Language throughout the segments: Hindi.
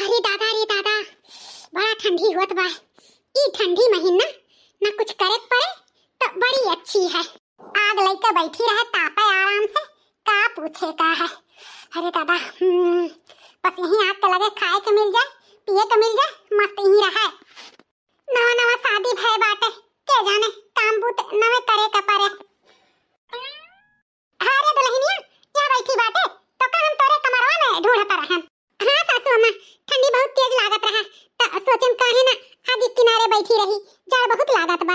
रे दादा, बड़ा ठंडी होत बा। ई ठंडी महीना ना कुछ करे पड़े तो बड़ी अच्छी है। आग लेके बैठी रहे तापे आराम से, का पूछे का है। अरे दादा, बस यही आग के लगे खाए के मिल जाए, पिए के मिल जाए, मस्त यही रहे। नवा नवा शादी भय बाटे, के जाने काम बूत नवे करे के पड़े। अरे दुल्हनिया, यहाँ बैठी बाटे तो का हम तोरे कमरवा में ढूंढत रहन। हाँ सासू अम्मा, ठंडी बहुत तेज लागत रहा तो सोचन काहे ना आग के किनारे बैठी रही, जाड़ बहुत लागत बा।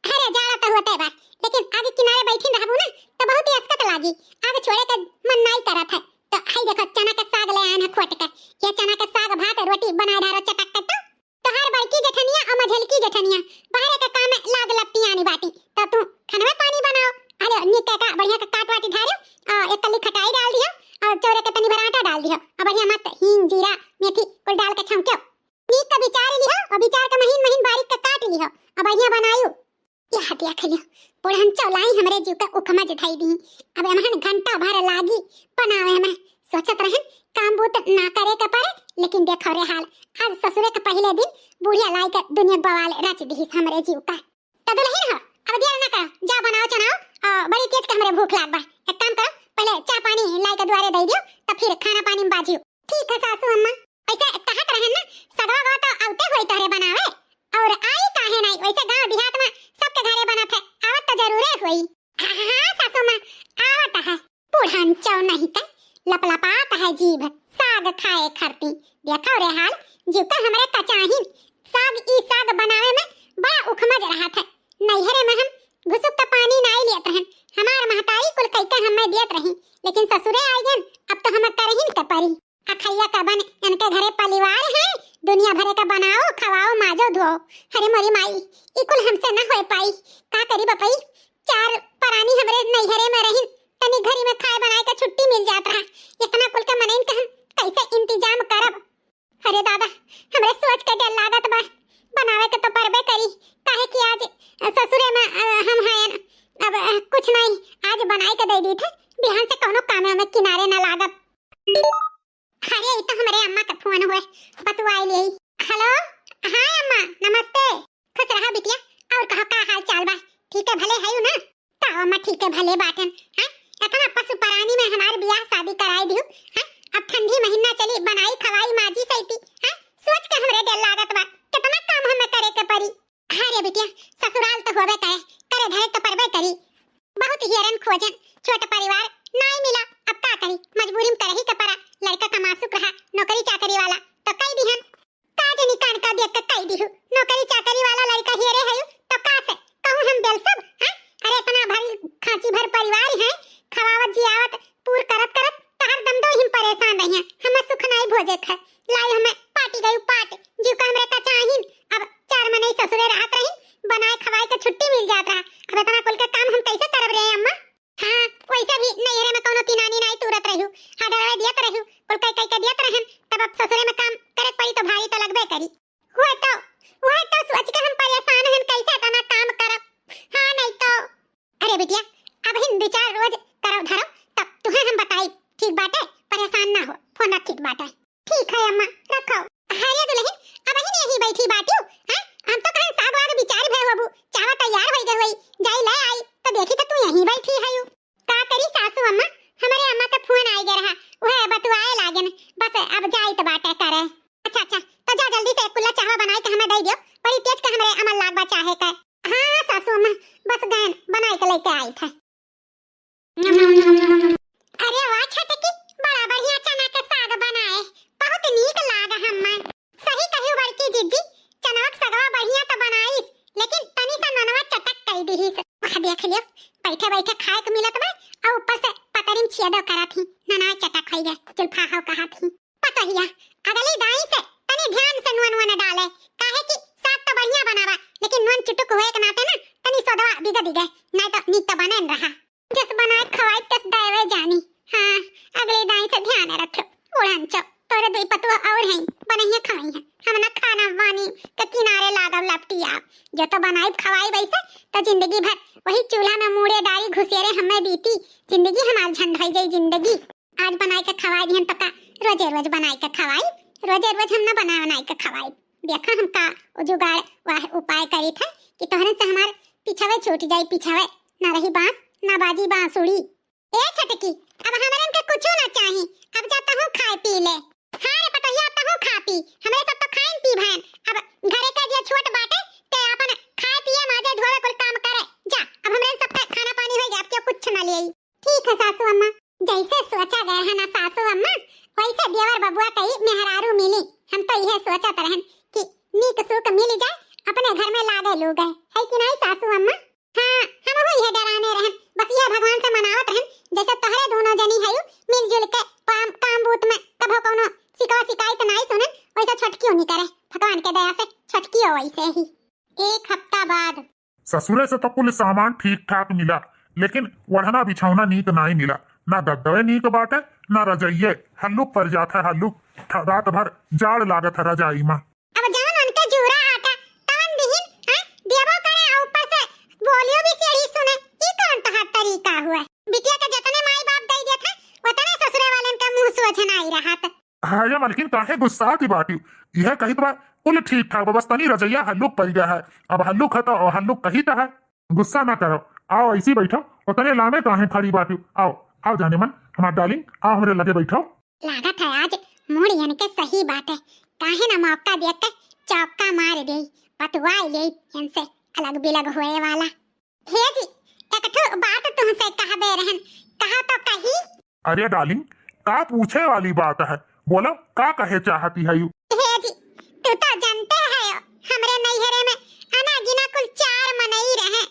अरे जाड़ा तो होते बा, लेकिन आग के किनारे बैठी रहबू ना तो बहुत ही असकत लागी। आग छोड़े के मन नहीं करत है। तो हाय देखो, चना के साग ले आन खोट के। ये चना के साग भात रोटी बनाए धारो चटक के। तो हर बड़की जेठनिया और मझलकी जेठनिया बाहर के काम में लाग लपटी आनी बाटी। तो तू खाना में पानी बनाओ। अरे निक का बढ़िया का काट वाटी धारो और एक कली खटाई डाल दियो और चौरे के तनी भर आटा डाल दियो और बढ़िया मस्त हींग जीरा मेथी कुल डाल के छौंक्यो। नीक का विचार लिहो और विचार का महीन महीन बारीक का काट लिहो और बढ़िया बनायो। ये हटिया खलियो पुरहन चौलाई हमरे जीव का उखमा जिठाई दी। अब हमहन घंटा भर लागी बनावे में। सोचत रहन काम बूत ना करे के पड़े, लेकिन देखो रे हाल, आज ससुरे के पहले दिन बुढ़िया लाई के दुनिया बवाल रच दी हमरे जीव का। तो दुल्हन हो, अब देर ना करो, जा बनाओ चनाओ और बड़ी तेज के हमरे भूख लाग बा। एक काम करो, पहले चाय पानी लाई के द्वारे दे दियो तो फिर खाना पानी में बाजियो। ठीक है सासू अम्मा। ऐसा कहत रहन ना, सगवा गवा तो आउते होई तोरे बनावे और आई काहे नहीं। वैसे गांव देहात में सबके घरे बनत है, आवत तो जरूर होई। हां सासू अम्मा, आवत है। पुरहन चौ नहीं के लपलपात है जीभ, साग खाए खरती। देखो रे हाल, जीव का हमरे कचाहिन साग ई साग बनावे में बड़ा उखमज रहत है। नैहरे में हम घुसुक का पानी नहीं लेत रहन, हमार महतारी कुल कइके हमें देत रही, लेकिन ससुरे आ गन अब तो हम करहिन के परी। अखैया का बन इनके घरे परिवार है, दुनिया भरे का बनाओ खवाओ माजो धो। अरे मोरी माई, ई कुल हमसे न हो पाई। का करी बपई, चार परानी हमरे नैहरे में रहिन, तनी घरी में खाए बनाए का छुट्टी मिल जात रहा। इतना कुल के मनइन के हम कैसे इंतजाम करब। अरे दादा, हमरे सोच के डर लागत बा। बनावे के तो परबे करी, काहे कि आज ससुरे में हम हैं। अब कुछ नहीं, आज बनाई के दे दी थे, बिहान से कोनो काम में किनारे न लागत। अरे ये तो हमारे अम्मा का फोन हुए, बतवाई ले। हेलो, हां अम्मा, नमस्ते। खुश रहो बिटिया, और कहो का हाल चाल बा? ठीक है भले है ना? ताऊ अम्मा ठीक है भले बाटन। हां, इतना पशु परानी में हमार बियाह शादी कराई दियो। हां, अब ठंडी महीना चली, बनाई खवाई माजी सैती। हां, सोच के हमरे डर लागत बा, कितना काम हमें करे के परी। अरे बिटिया, ससुराल तो होबे करे, करे धरे तो परबे करी। बहुत हेरन खोजन, छोटा परिवार नहीं मिला, अब का करी, मजबूरी में करही के पड़ा। लड़का कमासुक रहा, नौकरी चाकरी वाला, तो कई दिहन काज निकान का देख के कई दिहु। नौकरी चाकरी वाला लड़का हेरे है तो का से कहूं हम बेल सब। हां, अरे इतना भारी खांची भर परिवार है, खवावत जियावत पूर करत करत तहर दम दो हिम परेशान रही हैं। हम सुख नहीं भोजे थे, लाई हमें पार्टी गई पाट जीव का हमरे का चाहिन। अब 4 महीने ससुरे रहत रही, बनाए खवाए के छुट्टी मिल जात रहा। अब इतना कुल के काम हम कैसे करब रे अम्मा? हां, वैसे भी नैहरे में कोनो किनानी नहीं तुरत रहू, हडरवे दियत रहू, कुल कई कई के दियत रहन। तब अब ससुरे में काम करे पड़ी तो भारी तो लगबे करी। हुआ तो सोच के हम परेशान हन, कैसे इतना काम करब। हां नहीं तो अरे बिटिया, अब हिन विचार रोज करो धरो तब तुहे हम बताई। ठीक बाटे, परेशान ना हो, फोन रख। ठीक बाटे, ठीक है अम्मा, रखो। अरे दुल्हन, अब हिन यही बैठी बाटियो। हां, हम तो कहीं साग वाग विचार भे होबू, चावा तैयार होई गई होई, जाई ले आई तो देखी तो तू यहीं बैठी है। का करी सासू अम्मा, हमारे अम्मा का फोन आई गया रहा, वह बतवाए लागन, बस अब जाई तो बाटे करे। अच्छा, तो जा जल्दी से कुल्ला चावा बनाई के हमें दे दियो, बड़ी तेज के हमरे अमल लागबा चाहे का। हां सासू अम्मा, बस गन बनाई के लेके आई थे। अरे वाह छटकी, बड़ा बढ़िया चना के साग बनाए, बहुत नीक लागा हम्मा। सही कहियो बड़की जीजी, चना के सागवा बढ़िया तो बनाई, लेकिन तनी सा ननवा चटक कई दीही से। वाह देख लियो, बैठे बैठे खाए के मिलत बा और ऊपर से पतरिम छेदो करत ही, नना चटक होई गए, चुलफा हो कहत ही। पतहिया अगली दाई से तनी ध्यान से नून डाले, काहे कि साग तो बढ़िया बनावा, लेकिन नून चुटुक होए के नाते ना तनी सोदवा बिगड़ गए, नहीं तो नीक तो बने रहा। जिस बनाए खवाए तस दावे जानी। हां, अगली दाई से ध्यान रखो। उड़न चो तोरे दुई पतुआ और हैं, बनैया खवाई है, हम ना खाना वानी के किनारे लागब लपटिया। जो तो बनाई खवाई वैसे तो जिंदगी भर वही चूल्हा में मुड़े डाली घुसेरे हमें बीती, जिंदगी हमार झंड हो गई जिंदगी। आज बनाए के खवाई दिहन तो का रोजे रोज बनाई के खवाई, रोजे रोज हम ना बनाई के खवाई। देखा हम का जुगाड़ वाह उपाय करी था कि तोहरे से हमार पिछावे छूट जाई, पिछावे ना रही बांस ना बाजी बांसुड़ी। ए छटकी, अब हमरन के कुछ ना चाही, अब जाता हूं खाए पी ले। हां रे पतोहिया, आता हूं खा पी, हमरे सब तो खाइन पी भैन। अब घरे का जे छोट बाटे ते अपन खाए पिए माजे धोए कुल काम करे जा। अब हमरे सब का खाना पानी हो गया, अब क्या कुछ ना ले आई। ठीक है सासू अम्मा, जैसे सोचा गया है ना सासू अम्मा, वैसे देवर बबुआ कई मेहरारू मिली। हम तो यह सोचत रहन कि नीक सुख मिल जाए, अपने घर में लागे लोग है कि नहीं सासू अम्मा। हां, हम हो यह डराने रहन, बस यह भगवान से मनावत रहन जैसे तोहरे दोनों जनी हयु मिलजुल के काम बूत में कभो कोनो शिकवा शिकायत नहीं सुनन, वैसा छटकियो नहीं करे। भगवान के दया से छटकियो वैसे ही। एक हफ्ता बाद ससुरे से तो कुल सामान ठीक ठाक मिला, लेकिन वढ़ना बिछौना नीक नहीं मिला। ना गद्दे नीक बाटे ना रजाइये, हल्लुक पर जाता है हल्लुक, रात भर जाड़ लागत है रजाई में। अब जान उनके जूरा आटा तवन दिहिन देवो करे, और ऊपर से बोलियो भी सही सुने। ई कौन तोहार तरीका हुआ? बिटिया के जतने माई बाप दई देत है उतने ससुरे वालन का मुंह सोचना आई रहत। हाँ ये मलकिन काहे गुस्सा की बाटी, यह कही तो कुल ठीक ठाक, बस तनी रजैया हल्लुक पड़ गया है। अब हल्लुक है तो हल्लुक कही तो है, गुस्सा ना करो। आओ ऐसी बैठो, उतने लामे काहे खड़ी बाटी। आओ आओ जाने मन हमार डार्लिंग, आओ हमरे लगे बैठो। लागत है आज मुड़ियन के सही बात है, काहे ना मौका देख के चौका मार दे, पतवाई ले इनसे अलग बिलग होए वाला। हे जी, एक ठो बात तुमसे कहबे रहन, कहा तो कही। अरे डार्लिंग, का पूछे वाली बात है, बोलो का कहे चाहती है यू। हे जी, तू तो जानते है हमरे नैहरे में अना गिना कुल 4 मनई रहे।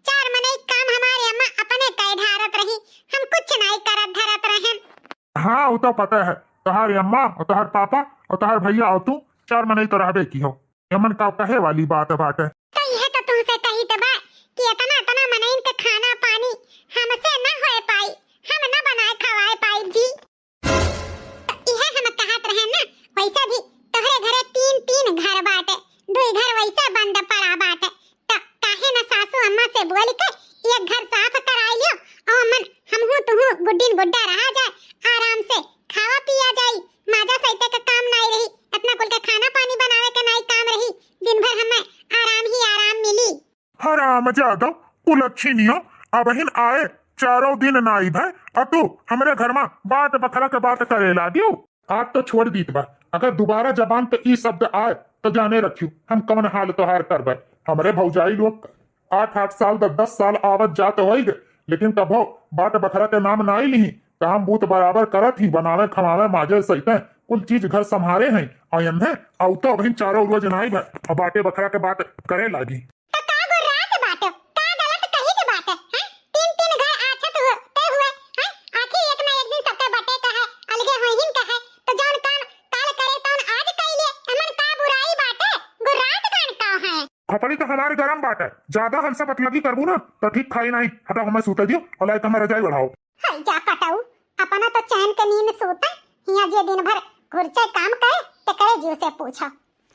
4 मनई काम हमारे अम्मा अपने कई ढारत रही, हम कुछ नहीं करत धरत रहन। हाँ वो तो पता है, तुम्हारी अम्मा और तुम्हार पापा और तुम्हार भैया और तू 4 मनई तो रहबे की हो। यमन का कहे वाली बात है। तो यह तो तुमसे कही तो बा कि इतना मनईन के खाना पानी हमसे न होए पाई, हम न बनाए खवाए पाई जी। तो यह हम कहत रहे ना, वैसे भी तोहरे घरे 3 घर बाटे, 2 घर वैसे बंद पड़ा बाटे। तो काहे न सासू अम्मा से बोल के एक घर साफ कराई लियो, और मन हमहू तुहू गुड्डीन गुड्डा रहा जाए, आराम से खावा पिया जाई, माजा सहिते का काम नहीं रही, इतना कुल के खाना पानी बनावे के नहीं काम रही, दिन भर हमें आराम ही आराम मिली। हराम जादव कुल अच्छी नहीं हो, अब हिन आए 4 दिन ना आई भाई, और तू हमारे घर में बात बखरा के बात करे ला दियो। आज तो छोड़ दीत बा, अगर दोबारा जबान पे ई शब्द आए तो जाने रखियो हम कौन हाल तोहार करबे। हमरे भौजाई लोग 8 साल 10 साल आवत जात होइगे, लेकिन कभो बात बखरा के नाम ना आई नहीं, काम बूत बराबर करत ही, बनावे खमावे माजे सहिते कुल चीज घर संभारे हैं। और यन्हे औ तो बहिन 4 रोज नाई भाई, और बाटे बखरा के बात करे लागी। तो का गुर्रात बाटो, का गलत कही के बात है? 3 घर आछत होते हुए हैं, आखिर एक ना एक दिन सबके बटे का है, अलगे होहिन का है। तो जौन काम काल करे तौन आज कइले, हमन का बुराई बाटे, गुर्रात कान का है। खपड़ी तो हमारे गरम बात है, ज्यादा हमसे बतलगी करबू ना तो ठीक खाई नहीं। हटा हमें सूते दियो और लाइक हमें रजाई बढ़ाओ। हई जा कटाऊ, अपना तो चैन के नींद सोता, हिया जे दिन भर घुरचे काम करे ते करे जीव से पूछो।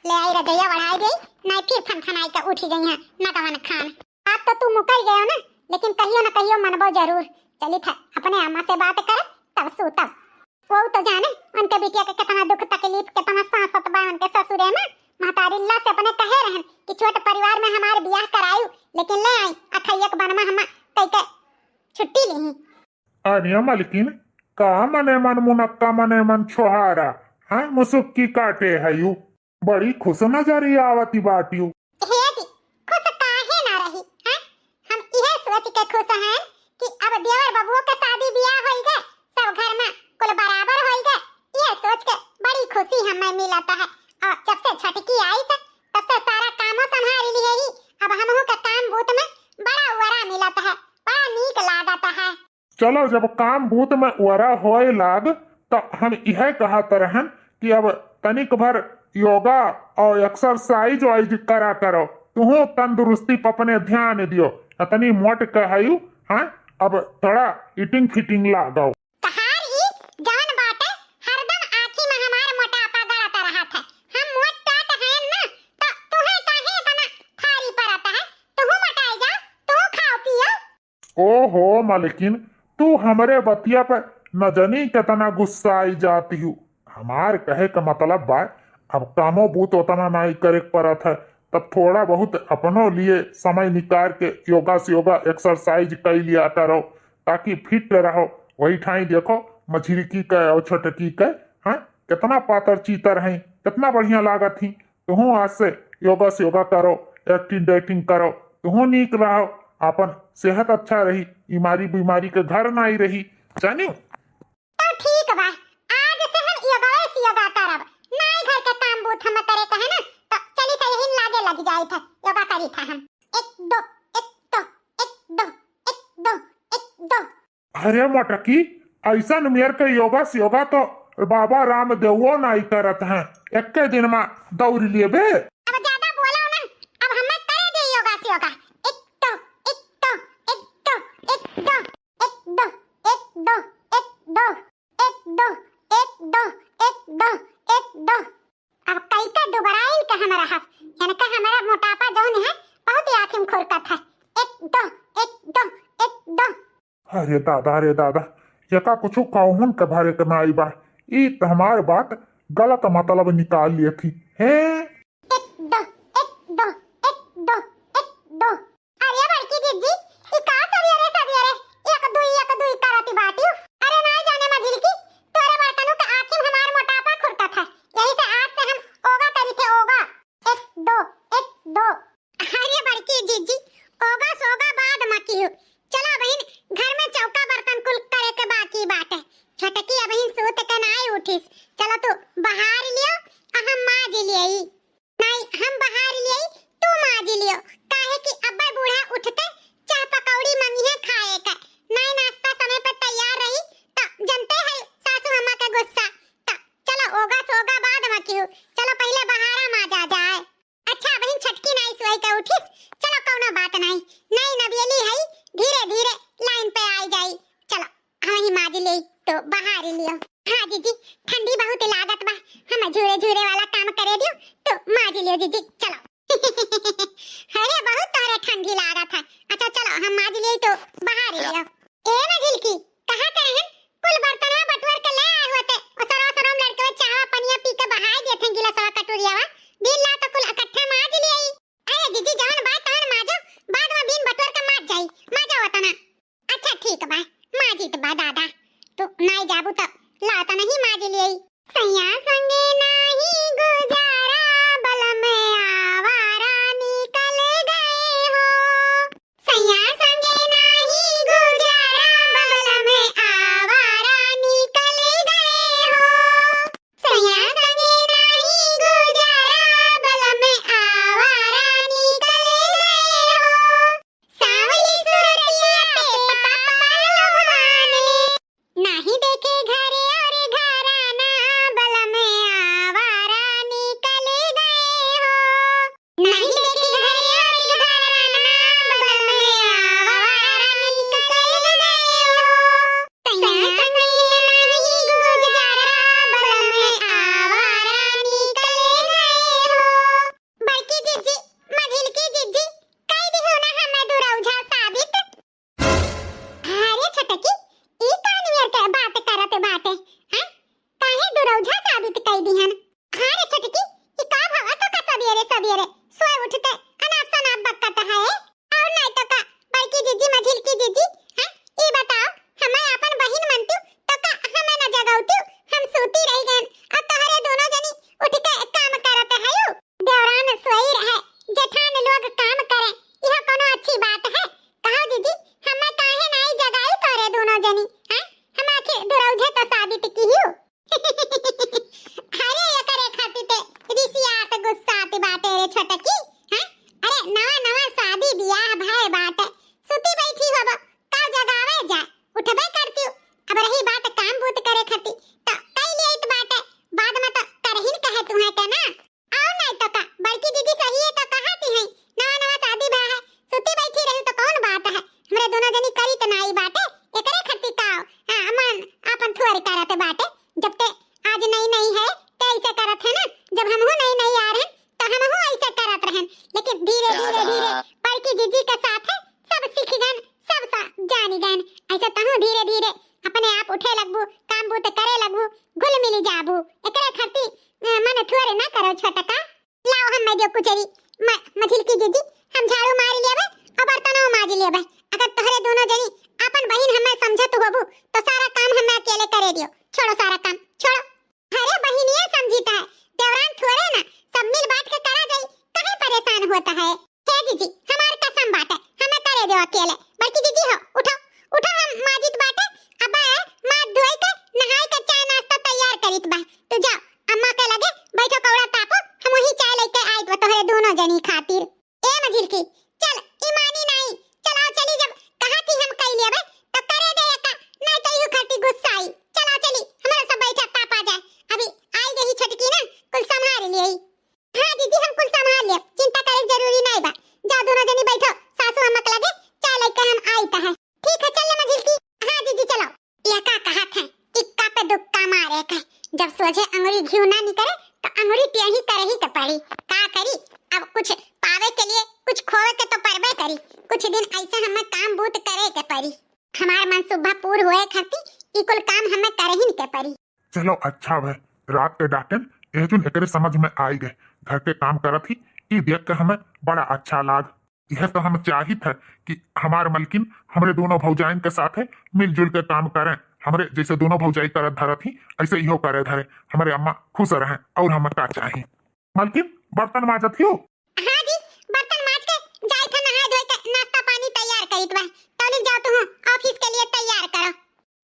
ले आई रजैया बढ़ाई गई, नहीं फिर फनफनाई का उठी गई है ना कवन खान। आप तो तू मुकर गयो ना, लेकिन कहियो ना कहियो मनबो जरूर। चली था अपने अम्मा से बात कर तब सूतब। वो तो जाने उनके बिटिया के कितना दुख तकलीफ कितना सांसत बा उनके ससुरे में। महतारिल्ला से अपने कहे रहन कि छोट परिवार में हमारे ब्याह करायु, लेकिन ले आई अखैयक बनमा हम कई के छुट्टी ली। अरे मलकिन का मने मन मुनक्का मने मन छोहारा, हाँ मुसुक्की काटे है यू, बड़ी खुश नजरी आवती बाटियू। हे जी, खुश काहे ना रही हैं? हम यह सोच के खुश हैं कि अब देवर बबुओ के शादी ब्याह होई गए, सब घर में कुल बराबर होई गए। यह सोच के बड़ी खुशी हमें मिलता है। और जब से छटकी आई तब से सारा कामों संभाल लिए ही, अब हमहू के काम बूत में बड़ा उरा मिलता है, बड़ा नीक लागता है। चलो जब काम बूत में उरा होए लाग तो हम यह कहत रहन कि अब तनिक भर योगा और एक्सरसाइज वाइज करा करो, तुहो तंदुरुस्ती पर अपने ध्यान दियो, तनी मोट कहयू। हाँ अब थोड़ा ईटिंग फिटिंग लगाओ। कहार ही जान बाटे हरदम आँखी में हमार मोटापा गड़त रहत है। हम मोट टाट हैं ना, तो तुहे काहे इतना थारी परत है? तुहू मोटाई जा, तू खाओ पियो। ओहो मलकिन, तू हमरे बतिया पे न जानी कितना गुस्सा आई जाती हूँ। हमार कहे का मतलब बा, अब कामो बूत उतना नहीं करे परत है, तब थोड़ा बहुत अपनों लिए समय निकाल के योगा से योगा एक्सरसाइज कर लिया करो ताकि फिट रहो। वही ठाई देखो मछली का और छोटकी का, हाँ कितना पातर चीतर है, कितना बढ़िया लागत थी। तुम आज से योगा करो, एक्टिंग डाइटिंग करो, तुम नीक रहो, अपन सेहत अच्छा रही, बीमारी बीमारी के घर ना ही रही। जानियो तो ठीक बा, आज से हम योगा करब, नाई घर के काम बूथ हम करे कहे ना, तो चली से यही लागे लग जाई था, योगा करी था हम। 1 2 1 2 1 2 1 2 1 2। अरे मटकी, ऐसा मेर के योगा से योगा तो बाबा रामदेवो नहीं करत हैं, एक दिन में दौड़ लिए बे। अब ज्यादा बोलो ना, अब हमें करे दे योगा से योगा। 1 2 1 2 1 2 1 2 1 2 1 2 1 2 1 2 1 2 1 2 1 2। अब कई का दोबारा इनका हमारा हाथ, यानी का हमारा मोटापा जौन है बहुत ही आंखें खुरकत है। 1 2 1 2 1 2। अरे दादा, यका कुछ कहून के भरे के नाई बा, ई तो हमार बात गलत मतलब निकाल लिए थी हैं। 1 2 1 2 1 2 1 2। अरे बड़की दीदी, ई का सवेरे 1 2 करती बाटी। अरे नहीं जाने मझिल की, तोरे बर्तनों के आंखी हमार मोटापा खुरकत है, यही से आज से हम ओगा करी थे, ओगा। 1 2 1 2। अरे बड़की दीदी, ओगा सोगा बाद में की, चलो बहन घर में चौका बर्तन कुल करे के बाकी बाटे। छोटकी अब ही सूत के नाई उठिस, चलो तू बाहर लियो और हम माज लियई। नहीं हम बाहर लियई, तू माज लियो, काहे कि अब्बा बूढ़ा उठते चाय पकौड़ी मंगी है खाए का, नहीं नाश्ता समय पर तैयार रही तो जनते है सासू अम्मा का गुस्सा। तो चलो ओगा सोगा बाद में क्यों, चलो पहले बहारा माजा जाए। अच्छा बहन छटकी नहीं सोई के उठिस, चलो कौनो बात नहीं, नहीं नबियली है, धीरे धीरे लाइन पे आई जाई। चलो हम ही माज ले तो बाहर लियो। हाँ जीजी, ठंडी बहुत लागत बा, हम झूरे झूरे वाला काम करे दियो तो माज लियो जीजी, चलो। अरे बहुत तोरे ठंडी लागत है, अच्छा चलो हम माज लिए तो बाहर लियो। ए मझिल की कहां करे हैं, कुल बर्तन में बटवर के ले आए होते, और सरो लड़के चाह पनिया पी के बहाय देथे गिलासवा कटोरियावा, बिन ला तो कुल इकट्ठे माज लियई। अरे जीजी जवन बात तवन माजो, बाद में बिन बटवर के माज जाई, माजा होता ना। अच्छा ठीक बा, माजी तो बा दादा, तो नहीं जाबू तो लाता नहीं माज लियई। सैया संगे नहीं गुजारा, बल में आवारा निकल गए हो। सैया संगे नहीं गुजारा, बल में आवारा निकल गए हो। सैया संगे नहीं गुजारा, बल में आवारा निकल गए हो। सावली सुरतिया पे पापा लुभाने, नहीं देखे घरे और घराना, बल में आवारा निकल गए हो। नहीं देखे घरे और घराना, बल में आवारा निकल गए हो। सैया संगे नहीं गुजारा, बल में आवारा निकल गए हो। बड़की जीजी, मझिल की जीजी, कई भी हो ना हमें दुरौझा साबित। अरे छोटकी, ई कानियर के बात करत बाटे, हैं काहे दुरौझा साबित कई दिहन। अरे छोटकी, ई का भवा तो का सवेरे सोए उठते अनाप शनाप बकत है, और नहीं तो का बड़की जीजी मझिल की जीजी, हैं ई बताओ हमें अपन बहिन मनतू तो का हमें न जगाउतू, हम सूती रह गन और तोहरे दोनों जनी उठ के काम करत हयू। देवरान सोई रहे, जेठान लोग काम करे, यह कोनो अच्छी बात है? कहो जीजी हमें काहे नहीं जगाई तोरे दोनों जनी, हैं हम आखिर दुरौझे तो साबित कीहू। अरे ये करे खाती ते रिसियात गुस्सात बाटे रे छोटकी, हैं अरे नवा शादी बियाह भाई बाटे, सुती बैठी होबो का जगावे जा, उठबे करती। अब रही बात काम बूत करे खाती तो कई लेत बाटे, बाद में तो करहिन कहे तुम्हें के ना, और नहीं तो का बड़की दीदी सही है तो कहती है, नवा शादी भा है, सुती बैठी रही तो कौन बात है, हमरे दोनों जनी करी तो नाई बाटे, एकरे खाती का हां अमन अपन थोड़ी करत बाटे। जब ते आज नहीं है ते ऐसे करत है ना, जब हमहु नहीं आ रहे तो हमहु ऐसे करत रहन, लेकिन धीरे धीरे बड़की जीजी के साथ है सब सीख गन, सब जानी गन, ऐसे तहु धीरे धीरे अपने आप उठे लगबू, काम बूत करे लगबू, घुल मिली जाबू। थुअरे ना करो छोटका। लाओ हम मैं जो कुचरी मझिल की जीजी हम झाड़ू मार लेबे और बर्तनों माज लेबे। अगर तोहरे दोनों जनी अपन बहिन हमें समझत होबू तो सारा काम हमें अकेले करे दियो। छोड़ो सारा काम छोड़ो। अरे बहिनिया समझीता है देवरान थुअरे ना सब मिल बांट के करा जाई कहीं परेशान होता है। हे जीजी हमार कसम बाटे हमें करे दो अकेले। बल्कि जीजी हो उठो उठो हम माजिद बाटे अब माथ धोई के नहाई के चाय नाश्ता तैयार करित बा। तो जाओ अम्मा के लगे बैठो कौड़ा तापो हम वही चाय लेके आइत बा तोहरे दोनों जनी खातिर। ए मझिल की चल ईमानी नहीं चलाओ चली जब कहा कि हम कई लेबे तो करे दे का नहीं तो यू खटी गुस्सा आई। चलाओ चली हमारा सब बैठा ताप आ जाए। अभी आई गई छटकी ना कुल संभाल लियई। हां दीदी हम कुल संभाल ले चिंता करे जरूरी नहीं बा। जाओ दोनों जनी बैठो सासू अम्मा के लगे चाय लेके हम आईता है। ठीक है चल मझिल की। हां दीदी चलो। ये का कहत है इक्का पे दुक्का मारे का जब सोचे अंगुरी घिउ ना निकले तो अंगुरी टेढ़ी करही के पड़ी। का करी अब कुछ पावे के लिए कुछ खोवे के तो परबे करी। कुछ दिन ऐसे हमें काम बूत करे के पड़ी। हमार मन सुबह पूर होए खाती ई कुल काम हमें करही के पड़ी। चलो अच्छा भाई रात के डाकन एजुन एकरे समझ में आई गए। घर के काम करत ही ई देख के हमें बड़ा अच्छा लाग। यह तो हम चाहित है कि हमार मलकिन हमरे दोनों भौजाइन के साथ है मिलजुल के काम करें। हमरे जैसे दोनों भौजाई करत धरत ही ऐसे इहो करे धरे हमारे अम्मा खुश रहें और हमें का चाहिए। मलकिन बर्तन माजत ही हो। हां जी बर्तन माज के जाई था नहाए धोए के नाश्ता पानी तैयार करित बा। तौली जाओ तू ऑफिस के लिए तैयार करो।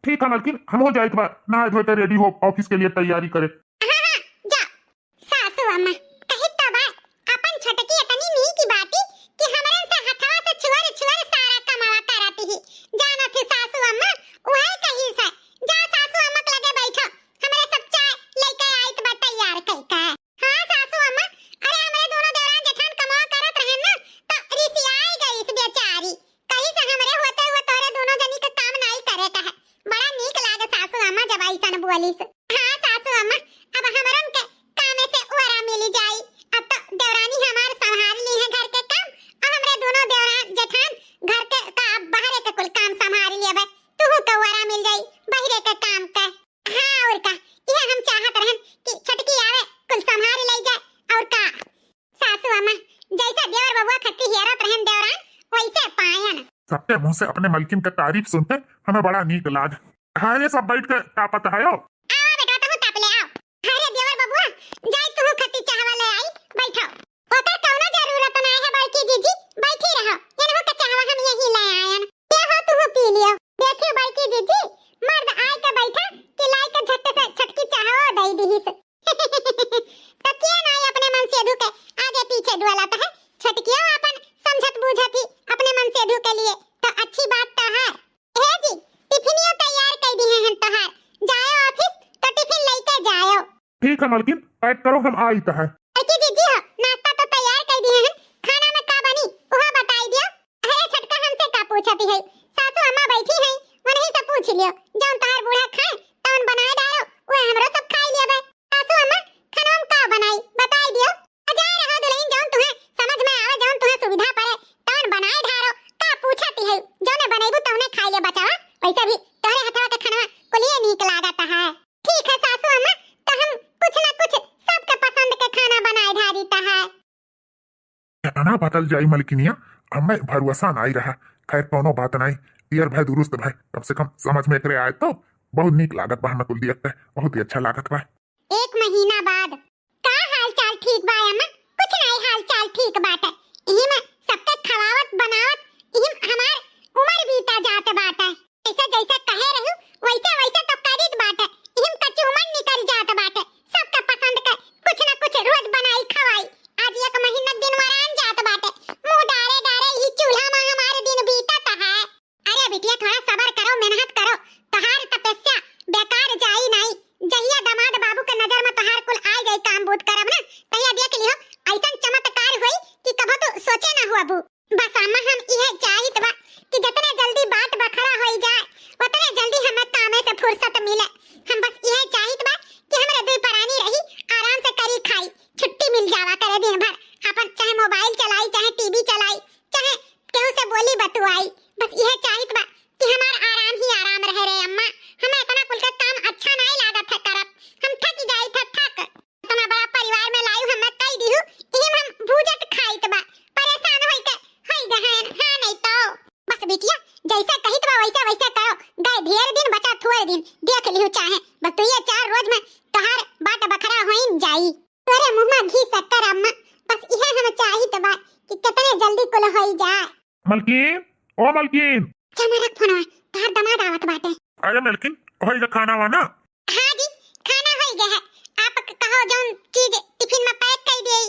ठीक है मलकिन हम हो जाइत बा नहाए धोए के रेडी हो ऑफिस के लिए तैयारी करे। हां हां जा सासू अम्मा कहित तो बा अपन छटकी इतनी नी की बाती कि हमरे से हथवा से छुअर छुअर सारा कमावा कराती ही। जाना थी सासू अम्मा उहे कही से जा सासू अम्मा के लगे बैठो हमरे सब चाय लेके आइत बा तैयार कई का। हां सासू अम्मा अरे हमरे दोनों देवरान जेठान कमावा करत रहे ना तो ऋषि आई गई इस बेचारी कहीं से हमरे होते हुए तोरे दोनों जनी के काम नहीं करे का है। बड़ा नीक लागे सासू अम्मा जब ऐसन बोली से। हां सासू अम्मा अब हमरन के कामे से ओरा मिली जाई। अब तो देवरानी हमार संभाल ली है घर के काम और हमरे दोनों देवरान जेठान घर के का बाहर के कुल काम संभाल लिया। तू कवारा मिल जाई बहिरे के काम का। हां और का यह हम चाहत रहन कि छटकी आवे कुल संभाल ले जाए और का सासू अम्मा जैसा देवर बबुआ खट्टी हेरत रहन देवरान वैसे पायन। सबके मुंह से अपने मलकिन का तारीफ सुनते हमें बड़ा नीक लाग। हाँ ये सब बैठ के तापत है। आओ बेटा तू ताप ले आओ। अरे देवर बबुआ जाई तू खट्टी चाहवा ले आई बैठो। ओकर कौनो जरूरत नहीं है बल्कि जीजी बैठी रहो इनहो का चाहवा हम यही ले आयन। ये हो तू पी लियो। देखियो बल्कि जीजी मर्द आए के बैठा कि लाई के झट्टे से छटकी चाहवा दई दीही से। तो क्या नहीं अपने मन से धुके आगे पीछे डुलाता है। छटकियो अपन समझत बूझत ही अपने मन से धुके लिए तो अच्छी बात तो है। हे जी टिफिनियो तैयार कर दी हैं तोहार जाओ ऑफिस तो टिफिन लेके जाओ। ठीक है मलकिन पैक करो हम आइत है। बल्कि जीजी हो नाश्ता तो तैयार कर दिए हैं खाना में का बनी वह बताई दियो। अरे छटका हमसे का पूछती है सासू अम्मा बैठी है उन्हीं से पूछ लियो जौन तोहार बूढ़ा खाए तौन बनाए डालो वो हमरो सब खाई लेबे। सासू अम्मा खाना में का बनाई बताई दियो। अजाय रहो दुल्हन जौन तुम्हें समझ में आवे जौन तुम्हें सुविधा पड़े तौन बनाए ढारो का पूछती है जौने बनेबू तौने खाई ले बचावा। वैसे भी तोहरे हथवा के खाना कुलिए नीक लागत है। ठीक है सासू अम्मा तो हम कुछ ना कुछ सबके पसंद के खाना बनाए ढारीता है। कितना बदल जाई मलकिनिया हमें भरोसा नहीं रहा। खैर कोनो बात नहीं यार भाई दुरुस्त भाई कम से कम समझ में करे आए तो बहुत नीक लागत बा। हमें कुल देखते बहुत ही अच्छा लागत बा। एक महीना बाद का हाल चाल ठीक बा अम्मा? कुछ नहीं हाल चाल ठीक बाटे। इही में सबके खवावत बनावत इही हमार उम्र बीता जात बाटे। जैसे जैसे कहे रहू वैसे वैसे तो करित बाटे। इही कचूमन निकल जात बाटे। सबके पसंद के कुछ ना कुछ रोज बनाई खवाई। आज एक महीना दिन वरान जात बाटे। मुंह डारे डारे ही चूल्हा में हमारे दिन बीतत है। अरे बिटिया थोड़ा सब्र करो मेहनत करो तहार तपस्या बेकार जाई नहीं। जहिया दामाद बाबू के नजर में तहार कुल आ गई काम बूत करब ना तहिया देख लियो ऐसन चमत्कार होई कि कबो तो सोचे ना हुआ बू। बस अम्मा हम इहे चाहित बा कि जितने जल्दी बात बखड़ा होई जाए उतने जल्दी हमें कामे से फुर्सत मिले। हम बस इहे चाहित बा कि हमरे दुई परानी रही आराम से करी खाई छुट्टी मिल जावा करे दिन भर अपन चाहे मोबाइल चलाई चाहे टीवी चलाई चाहे केहू से बोली बतुआई। बस इहे चाहित बा कि हमार आराम ही आराम रहे रे अम्मा। हमें इतना कुल का काम अच्छा नहीं लागत है करब। हम थक जाई थक इतना बड़ा परिवार तू चाहे बस तू ये 4 रोज में तोहार बाट बखरा होइन जाई। तोरे मुंह में घी शक्कर अम्मा बस इहे हम चाही त बा कि कितने जल्दी कुल होई जाए। मलकिन, ओ मलकिन। चल रख फोनवा, तोहार दामाद आवत बाटे। अरे मलकिन, होई जा खाना वाना? हां जी, खाना होई गया है। आप कहो जौन चीज टिफिन में पैक कर देई।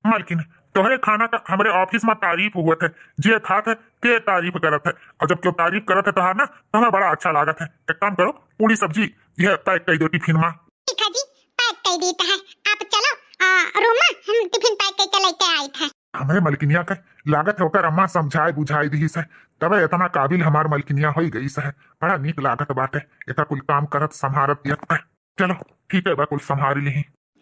मलकिन, तोहरे खाना का हमारे ऑफिस में तारीफ हुआ थे, जे खात है के तारीफ करत है, और जब क्यों तारीफ करत है तोहार ना तो हमें बड़ा अच्छा लागत है। एक काम करो, पूरी सब्जी यह पैक कर दो टिफिन में। ठीक है जी, पैक कर देता है। आप चलो रूम में, हम टिफिन पैक करके लेके आए थे। हमारे मलकिनिया का लागत होकर अम्मा समझाए बुझाई दी से तबे इतना काबिल हमार मलकिनिया हो गई से। बड़ा नीक लागत बाटे, एका कुल काम करत संभारत दियत। चलो ठीक है बा, कुल संभाल ली।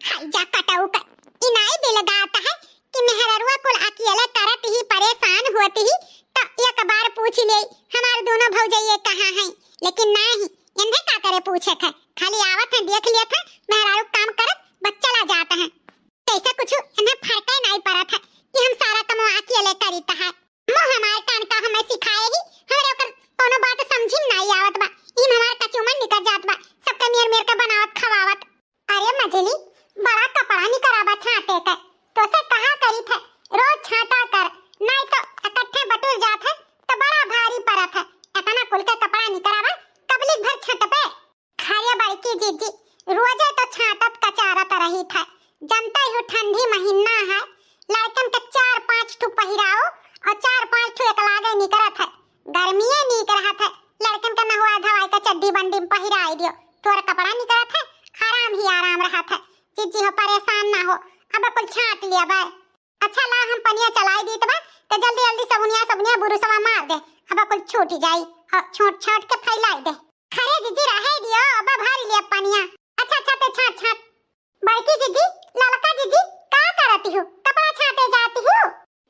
हाय जा कटाऊ का इनाई भी लगाता है कि मेहररुआ कुल अकेले करत ही परेशान होती ही तो एक बार पूछ ले हमारे दोनों भौजाई कहाँ हैं, लेकिन नहीं इन्हें का करे पूछे थे, खाली आवत है देख लिया था मेहरारू काम करत बस चला जाता है। कैसे कुछ इन्हें फर्क नहीं पड़ा था कि हम सारा काम अकेले करीता है। मुंह हमारे कान का हमें सिखाए ही हमरे ओकर कोनो बात समझी नहीं आवत बा। ई हमार कचुमन निकल जात बा, सबका मेर मेर का बनावत खवावत। अरे मजली बड़ा कपड़ा नहीं कराबा छाटे का, तो से कहा करी थे रोज छाटा कर, नहीं तो इकट्ठे बटुर जात है तो बड़ा भारी पड़त है। इतना कुल का कपड़ा नहीं कराबा कबलिक भर छट पे। खाया बड़की जीजी रोजे तो छाटत कचारत रही था। जनता ही ठंडी महीना है, लड़कन के 4-5 ठू पहिराओ और 4-5 ठू एक लागे निकरत है। गर्मीए नीक रहत है, लड़कन के नहवा धवाई का चड्डी बंडी में पहिराई दियो, तोर कपड़ा निकरत है, आराम ही आराम रहत है। जीजी हो परेशान ना हो, अब कुल छाट लिया बा। अच्छा ला हम पनिया चलाई दी बा तो जल्दी जल्दी सबुनिया बुरुसवा मार दे, अब कुल छूट जाई और छोट छोट के फैलाई दे। खरे जीजी रहे दियो, अब भर लिया पनिया। अच्छा ते छाट बड़की जीजी, लड़का जीजी का करती हो, कपड़ा छाटे जाती हो?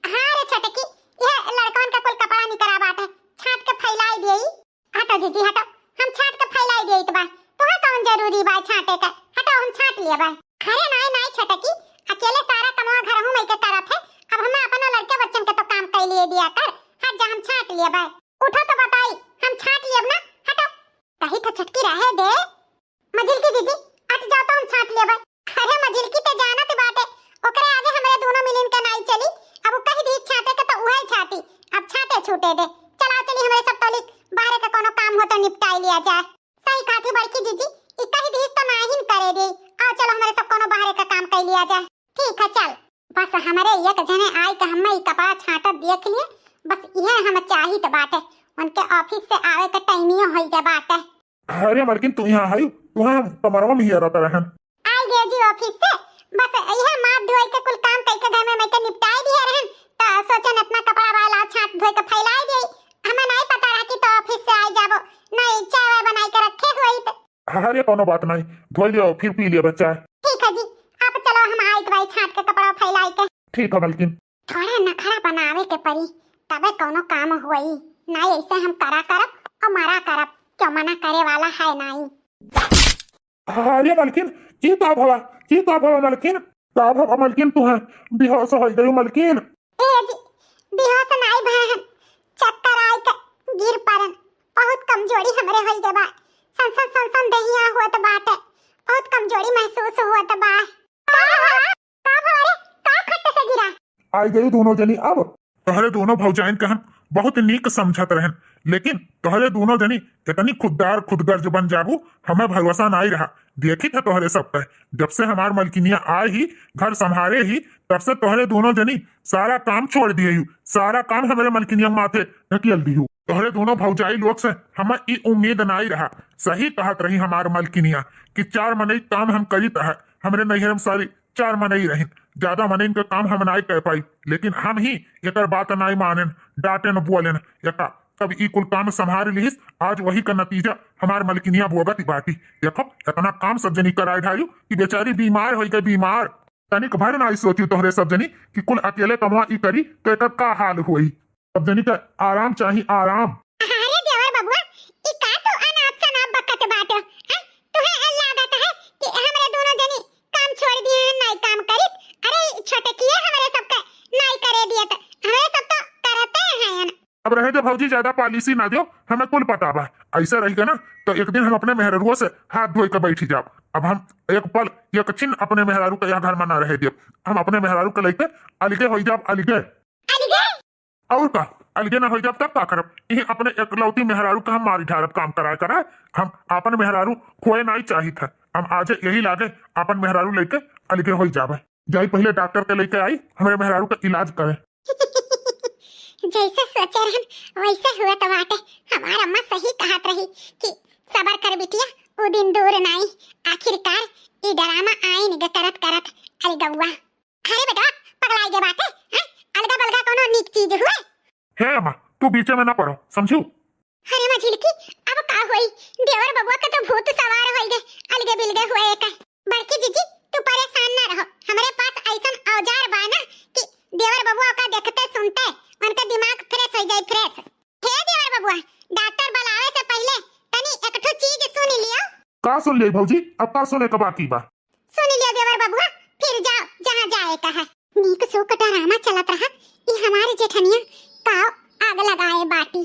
हां रे छटकी, यह लड़कन का कुल कपड़ा नहीं करा बाटे, छाट के फैलाई देई। हटो जीजी हटो, हम छाट के फैलाई देई त बा, तोहे कौन जरूरी बा छाटे का, हटो हम छाट लिया बा। खरे नहीं छटकी, अकेले सारा कमवा घर हूं मैं के करत है, अब हम अपना लड़के बच्चन के तो काम कर लिए दिया कर। हट जा हम छाट लिया बा, उठो तो बताई हम छाट लिया ना, हटो। कहीं तो छटकी रहे दे मजिल की दीदी, हट जाओ तो हम छाट लिया बा। अरे मजिल की ते जानत बाटे, ओकरे आगे हमरे दोनों मिलन के नहीं चली, अब कहीं दी छाटे के तो उहे छाटी, अब छाटे छूटे दे। चला चली हमरे सब टोली बाहर का कोनो काम हो तो निपटाई लिया जाए। सही खाती बड़की जीजी, इकही दी तो नहीं करे दे। आओ चलो हमारे सब कोनो बाहर का काम कर लिया जाए। ठीक है चल, बस हमारे एक जने आई के हमें कपड़ा छाटत देख लिए, बस यह हम चाहिए तो बाटे, उनके ऑफिस से आवे के टाइमियो होई के बाटे। अरे मलकिन तू यहाँ आई, तू हम कमरवा में ही रहता रहन। आई गए जी ऑफिस से, बस यह मार धोई के कुल काम करके घर में मैं के निपटाई दिए रहन, तो सोचन अपना कपड़ा वाला छाट धोई के फैलाई दे। हमें नहीं पता रहा कि तो ऑफिस से आई जाबो, नहीं चाय बनाई के रखे हुई तो। अरे कोनो बात नहीं, धो लियो फिर पी लियो बच्चा। ठीक है जी, आप चलो हम आई दवाई छाट के कपड़ा फैलाई के। ठीक है मलकिन। थोड़ा नखरा बनावे के पड़ी तबे कोनो काम होई, नहीं ऐसे हम करा करब और मरा करब, क्यों मना करे वाला है नहीं। अरे मलकिन ये का भवा मलकिन, का भवा मलकिन तू है बेहोश हो गई मलकिन। ए जी बेहोश नहीं भए, चक्कर आई के गिर पड़न, बहुत कमजोरी हमरे होई के बा, सन दहिया होत बाटे, बहुत कमजोरी महसूस होत बा। का भरे का खट्टे से गिरा? आई गई दोनों जनी। अब तोहरे दोनों भौजाइन कहन बहुत नीक समझत रहन, लेकिन तोहरे दोनों जनी कितनी खुदगर्ज बन जाबू हमें भरोसा नहीं रहा। देखी था तोहरे सब पे, जब से हमार मलकिनिया आए ही घर संभाले ही तब से तोहरे दोनों जनी सारा काम छोड़ दिए हूँ, सारा काम हमारे मलकिनिया माथे ढकेल दी हूँ। तोहरे दोनों भौजाई लोग से हमें ई उम्मीद नहीं रहा। सही कहत रही हमार मलकिनिया कि 4 मनई काम हम करीत है, हमरे नैहर में सारी 4 मनई रही, ज्यादा मनई का काम हम नहीं कर पाई, लेकिन हम ही एक बात नहीं माने, डांटे न बोले यका कब ई कुल काम संभाल लिहिस। आज वही का नतीजा हमार मलकिनिया भोगत बाटी। देखो इतना काम सब जनी कराए ढालू कि बेचारी बीमार हो गई, बीमार तनिक भर ना सोची तोहरे सब जनी कि कुल अकेले कमा ई करी तो एक का हाल हुई। सब जनी का आराम चाहिए, आराम। अरे देवर बबुआ ई का तो अनाप शनाप बकत बाटो, तुहे लागत है कि हमरे दोनों जनी काम छोड़ दिए हैं, नहीं काम करित। अरे छोटे किए हमरे सबका नहीं करे दिए तो हमरे सब तो करते हैं। अब रहे दे भौजी, ज्यादा पॉलिसी ना दो, हमें कुल पता बा। ऐसा रहेगा ना तो एक दिन हम अपने मेहरारू से हाथ धोई के बैठी जाब। अब हम एक पल एक छिन अपने मेहरारू के यहाँ घर में ना रह दिए, हम अपने मेहरारू के लेके अलगे हो जाब, अलगे। और का अलगे ना हो जाब तब का करब? यही अपने एकलौती मेहरारू का हम मारी ढारब काम कराए कराए। हम अपन मेहरारू खोए नहीं चाहिए था, हम आज यही लागे अपन मेहरारू लेके अलगे हो जाबे। जाई पहले डॉक्टर के लेके आई हमारे मेहरारू का इलाज करे। जैसे सोचे रहन वैसे हुआ तो बाटे। हमार अम्मा सही कहत रही कि सबर कर बिटिया, वो दिन दूर नहीं। आखिरकार ये ड्रामा आइन गे करत करत अलगवा। अरे बेटा पगलाई गे बाटे हैं? अलगा बलगा कोनो नीक चीज हुए? हे अम्मा तू बीचे में ना पड़ो, समझू? अरे मझिलकी अब का होई? देवर बबुआ का तो भूत सवार होई गे, अलगे बिलगे हुए एक। बड़की जीजी तू परेशान ना रहो, हमारे पास ऐसन औजार बा ना कि देवर बबुआ का देखते सुनते उनका दिमाग फ्रेश हो जाए, फ्रेश। हे देवर बबुआ, डॉक्टर बुलावे से पहले तनी एकठो चीज सुन लियो। का सुन ले भौजी? अब का सुने का बाकी बा? सुन लियो देवर बबुआ, फिर जाओ जहाँ जाए का है। नीक सो कटरामा चलत रहा, ये हमारे जेठनिया का आग लगाए बाटी।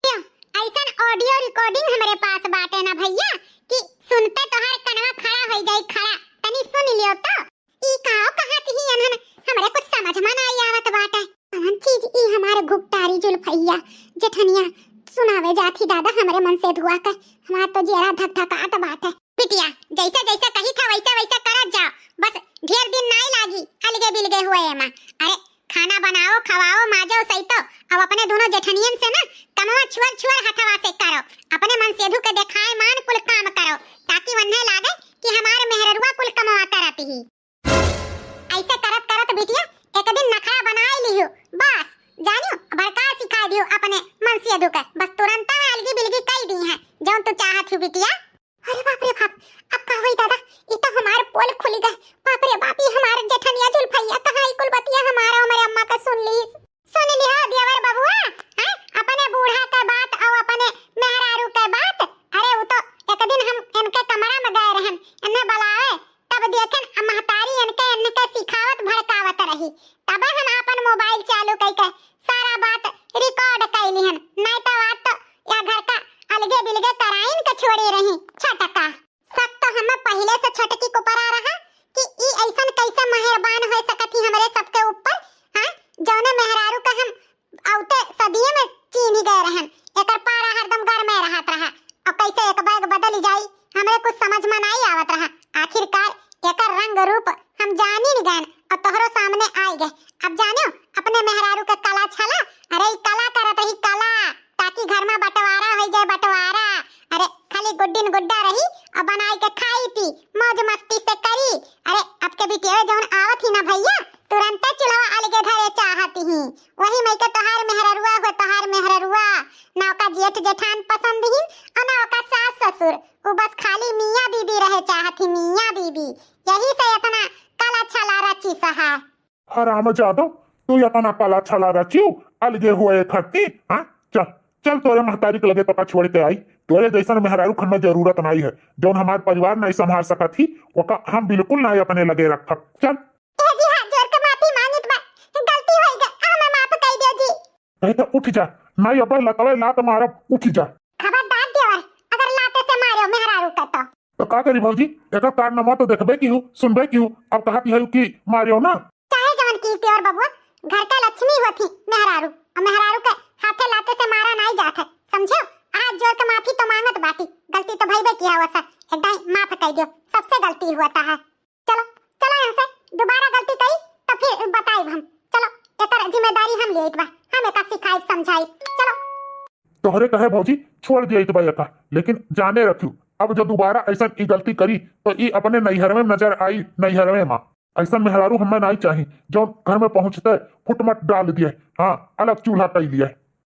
क्यों ऐसन ऑडियो रिकॉर्डिंग हमारे पास बाटे ना भैया कि सुनते तोहार कनवा खड़ा हो जाए, खड़ा। तनी सुन लियो तो ई काओ कहत ही अनहन हमरे कुछ समझ में ना आवत बाटे। कौन चीज ई हमारे घुपटारी जुल्फैया जेठनिया सुनावे जाती दादा हमरे मन से धुआ कर। हमार तो जेरा धक धकात बाटे। बिटिया जैसे जैसे कही था वैसे वैसे करत जाओ, बस ढेर दिन नहीं लागी अलगे बिलगे हुए एमा। अरे खाना बनाओ, खवाओ, माजो सही तो अब अपने दोनों जेठनियन से ना कमवा छुअर छुअर हथवा से करो। अपने मन सेधु के देखाए मान कुल काम करो ताकि वन्ने लागे कि हमारे मेहररुआ कुल कमवा करत ही। ऐसे करत करत बिटिया एक दिन नखरा बनाई लियो, बस जानियो बड़का सिखा दियो अपने मन सेधु के। बस तुरंत में अलगी बिलगी कई दी है जो तू चाहत हो बिटिया। अरे बाप रे बाप, अब का होई दादा? ये तो हमारे पोल खुल गए। बाप रे बाप, ये हमारे जेठनिया जुल्फैया कहां ई कुल बतिया हमारा और मेरे अम्मा का सुन ली देवर बबुआ हैं? अपने बूढ़ा के बात और अपने मेहरारू के बात। अरे वो तो एक दिन हम इनके कमरा में गए रहन, इन्हें बुलाए तब देखें महतारी इनके सिखावत भड़कावत रही। तब हम अपन मोबाइल चालू करके सारा बात रिकॉर्ड कैली हन, नहीं तो बात तो या घर का अलगे बिलगे कराइन के छोड़ी रही छटका। सब तो हमें पहले से छटकी को परा रहा कि ई ऐसन कैसे मेहरबान हो सकती हमरे सबके ऊपर। हां जौने मेहरारू का हम औते सदिये में चीनी गए रहन, एकर पारा हरदम घर में रहत रहा और कैसे एक बैग बदल जाई हमरे कुछ समझ में नहीं आवत रहा। आखिरकार एकर रंग रूप हम जानी नहीं गए और तोहरो सामने आई गए। अब जानियो अपने मेहरारू के कला छला। अरे ई कला करत रही कला ताकि घर में बंटवारा हो जाए, बंटवारा। अरे खाली गुड्डिन गुड्डा रही और बनाई के खाई पी मौज मस्ती से करी। अरे अब के बिटिया जौन आवत ही ना भैया तुरंत चुलवा अलगे धरे चाहती ही। वही मैं के तोहार मेहररुआ हो, तोहार मेहररुआ ना का जेठ जेठान पसंद ही और ना का सास ससुर। वो बस खाली मियां बीबी रहे चाहती, मियां बीबी। यही से इतना काला छला रची सहा। हराम जादो तू इतना काला छला रचियो अलगे हुए खत्ती। हां चल चल तोरे महतारी के लगे तो छोड़ के आई। तोरे जैसन मेहरारू खन में जरूरत नहीं है, जौन हमारे परिवार नहीं संभाल सकत ही ओका हम बिल्कुल नहीं अपने लगे रखब। चल जी हां, जोर के माफी मांगत बा, गलती होई गे, हमें माफ कर दियो जी। नहीं तो उठ जा, नहीं अब लतवे लात मारब, उठ जा। खबरदार देवर, अगर लाते से मारो मेहरारू का तो का करी भौजी? एकर कारनामा तो देखबे की हूं, सुनबे की हूं। अब कहा कि मारियो ना चाहे जवन की देवर बबुआ, घर का लक्ष्मी होती मेहरारू और मेहरारू के हाथे लाते से मारा नहीं जात है, समझो? आज जोर के माफी तो मांगत बाटी, गलती तो भईबे किया हुआ सा, एकदम माफ कर दियो, सबसे गलती हुआ था। चलो चलो यहाँ से, दोबारा गलती करी तो फिर बताई हम। चलो एकर जिम्मेदारी हम लेत बा, हम एका सिखाई समझाई। चलो तोहरे कहे भौजी छोड़ दिया इतबा का, लेकिन जाने रखियो अब जो दोबारा ऐसा ई गलती करी तो ई अपने नैहर में नजर आई। नैहर में माँ ऐसा मेहरारू हमें नहीं चाहिए जो घर में पहुंचते फुटमट डाल दिए। हाँ अलग चूल्हा कर दिया।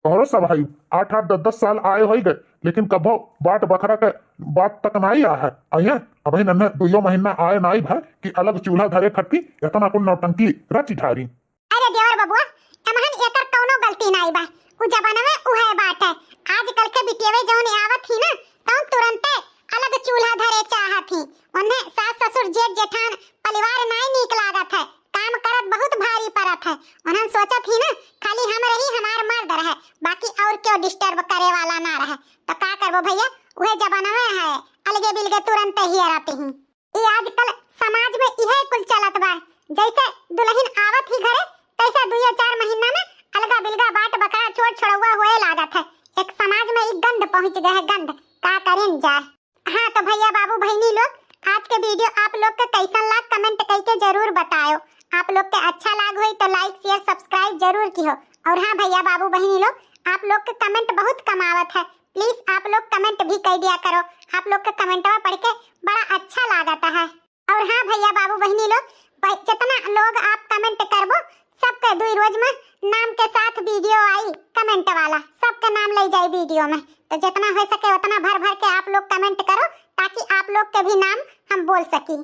तोहरो सब भाई 8-8 10-10 साल आए हो गए, लेकिन कभो बाट बखरा के बात तक नहीं आ है। आइए अभी नन्हे 2 महीना आए नहीं भाई कि अलग चूल्हा धरे खटकी इतना कुल नौटंकी रच ठारी। अरे देवर बबुआ, हमहन एकर कौनो गलती नहीं बा, उ जमाना में उहे बात है। आजकल के बिटियावे जौन आवत ही ना तो तुरंते अलग चूल्हा धरे चाहत ही। उन्हें सास ससुर जेठ जेठान परिवार नहीं नीक लागत है, काम करत बहुत भारी पड़त लागत है। उन्होंने सोचा थी ना खाली हम रही हमार मर्द रहे, बाकी और क्यों डिस्टर्ब करे वाला ना रहे। तो का करबो भैया, वह जमाना है अलगे बिलगे तुरंत ही रहती हूँ। ये आजकल समाज में यह कुल चलत बा, जैसे दुल्हन आवत ही घरे तैसा 2-4 महीना में अलगा बिलगा बाट बकरा छोड़ छोड़वा हुए लागत है। एक समाज में एक गंध पहुंच गया है, गंध का करें जाए। हाँ तो भैया बाबू बहनी लोग, आज के वीडियो आप लोग के कैसा लाग कमेंट करके जरूर बताओ। आप लोग के अच्छा लाग हुई तो लाइक शेयर सब्सक्राइब जरूर कियो। और हाँ भैया बाबू बहनी लोग, आप लोग के कमेंट बहुत कमावत है, प्लीज आप लोग कमेंट भी कर दिया करो। आप लोग के कमेंटवा पढ़ के बड़ा अच्छा लागता है। और हाँ भैया बाबू बहनी लोग, जितना लोग आप कमेंट करबो सबके 2 रोज में नाम के साथ वीडियो आई कमेंट वाला, सबके नाम ले जाए वीडियो में। तो जितना हो सके उतना भर भर के आप लोग कमेंट करो ताकि आप लोग के भी नाम हम बोल सकी।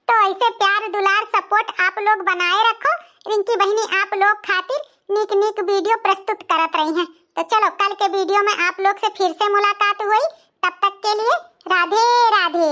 तो ऐसे प्यार दुलार सपोर्ट आप लोग बनाए रखो। रिंकी बहनी आप लोग खातिर नीक नीक वीडियो प्रस्तुत करत रही हैं। तो चलो कल के वीडियो में आप लोग से फिर से मुलाकात हुई, तब तक के लिए राधे राधे।